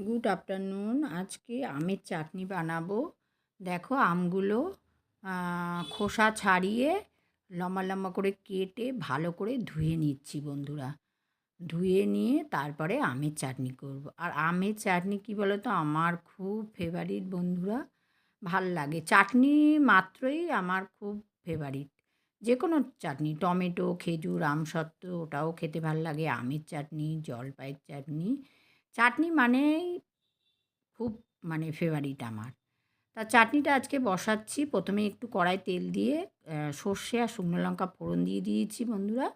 Good afternoon. আজকে আমের চাটনি বানাবো। দেখো আমগুলো খোসা ছাড়িয়ে লম্বা লম্বা করে কেটে ভালো করে ধুয়ে নিচ্ছি বন্ধুরা। ধুয়ে নিয়ে তারপরে আমের চাটনি করব। আর আমের চাটনি কী বলো তো, আমার খুব ফেভারিট বন্ধুরা। ভাল লাগে চাটনি মাত্রই আমার খুব ফেভারিট। যে কোনো চাটনি, টমেটো, খেজুর, আমসত্ত্ব, ওটাও খেতে ভাল লাগে। আমের চাটনি, জলপাইয়ের চাটনি, চাটনি মানেই খুব ফেভারিট আমার। তা চাটনিটা আজকে বসাচ্ছি। প্রথমে একটু কড়ায় তেল দিয়ে সর্ষে আর শুকনো লঙ্কা ফোড়ন দিয়ে দিয়েছি বন্ধুরা।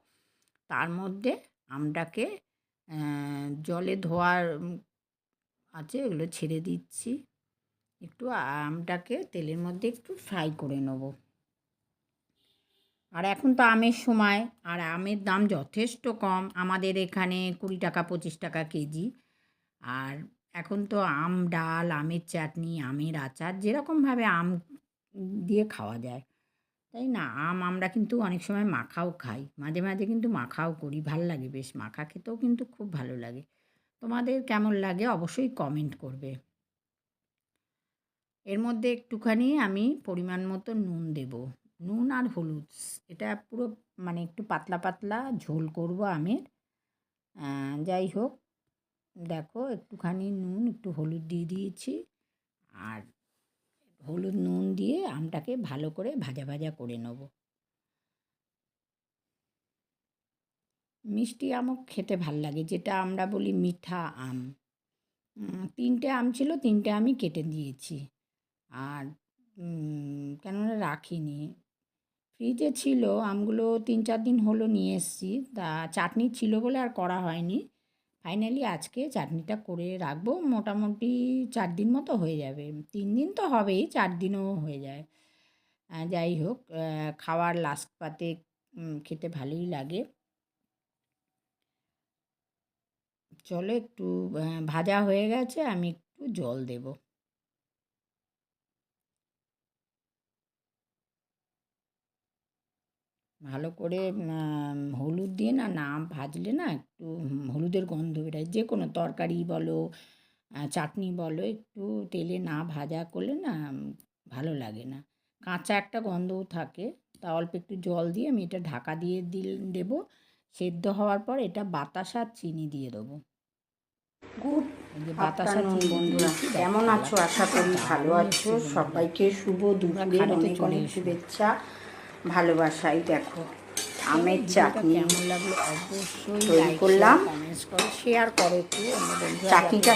তার মধ্যে আমটাকে জলে ধোয়ার আছে, এগুলো ছেড়ে দিচ্ছি। একটু আমটাকে তেলের মধ্যে একটু ফ্রাই করে নেব। আর এখন তো আমের সময়, আর আমের দাম যথেষ্ট কম। আমাদের এখানে 20 টাকা 25 টাকা কেজি। আর এখন তো আম ডাল, আমের চাটনি, আমের আচার, যেরকমভাবে আম দিয়ে খাওয়া যায়, তাই না? আমরা কিন্তু অনেক সময় মাখাও খাই, মাঝে মাঝে কিন্তু মাখাও করি, ভাল লাগে বেশ। মাখা খেতেও কিন্তু খুব ভালো লাগে। তোমাদের কেমন লাগে অবশ্যই কমেন্ট করবে। এর মধ্যে একটুখানি আমি পরিমাণ মতো নুন দেব, নুন আর হলুদ। এটা পুরো একটু পাতলা পাতলা ঝোল করব আমের। যাই হোক, দেখো একটুখানি নুন, একটু হলুদ দিয়ে দিয়েছি। আর হলুদ নুন দিয়ে আমটাকে ভালো করে ভাজা ভাজা করে নেব। মিষ্টি আমও খেতে ভাল লাগে, যেটা আমরা বলি মিঠা আম। 3টে আম ছিল, 3টে আমি কেটে দিয়েছি। আর কেননা রাখিনি, ফ্রিজে ছিল আমগুলো, 3-4 দিন হলো নিয়ে এসেছি। তা চাটনি ছিল বলে আর করা হয়নি। ফাইনালি আজকে চাটনিটা করে রাখবো। মোটামুটি 4 দিন মতো হয়ে যাবে। 3 দিন তো হবেই, 4 দিনও হয়ে যায়। যাই হোক, খাওয়ার লাস্ট পাতে খেতে ভালোই লাগে। চলো, একটু ভাজা হয়ে গেছে, আমি একটু জল দেব। ভালো করে হলুদ দিয়ে না ভাজলে না একটু হলুদের গন্ধ বেরোয়। যে কোনো তরকারি বলো, চাটনি বলো, একটু তেলে না ভাজা করলে না ভালো লাগে না, কাঁচা একটা গন্ধও থাকে। তা অল্প একটু জল দিয়ে আমি এটা ঢাকা দিয়ে দেবো। সেদ্ধ হওয়ার পর এটা বাতাসা আর চিনি দিয়ে দেবো। গুড আফটারনুন বন্ধুরা, কেমন আছো? আশা করি ভালো আছো। সবাইকে শুভ দুপুরের অনেক অনেক শুভেচ্ছা, ভালোবাসাই। দেখো আমের চাটনি কেমন লাগলো অবশ্যই তৈরি করলাম। কমেন্টস করো, শেয়ার করো একটু অন্য বন্ধুরা। চাটনিটা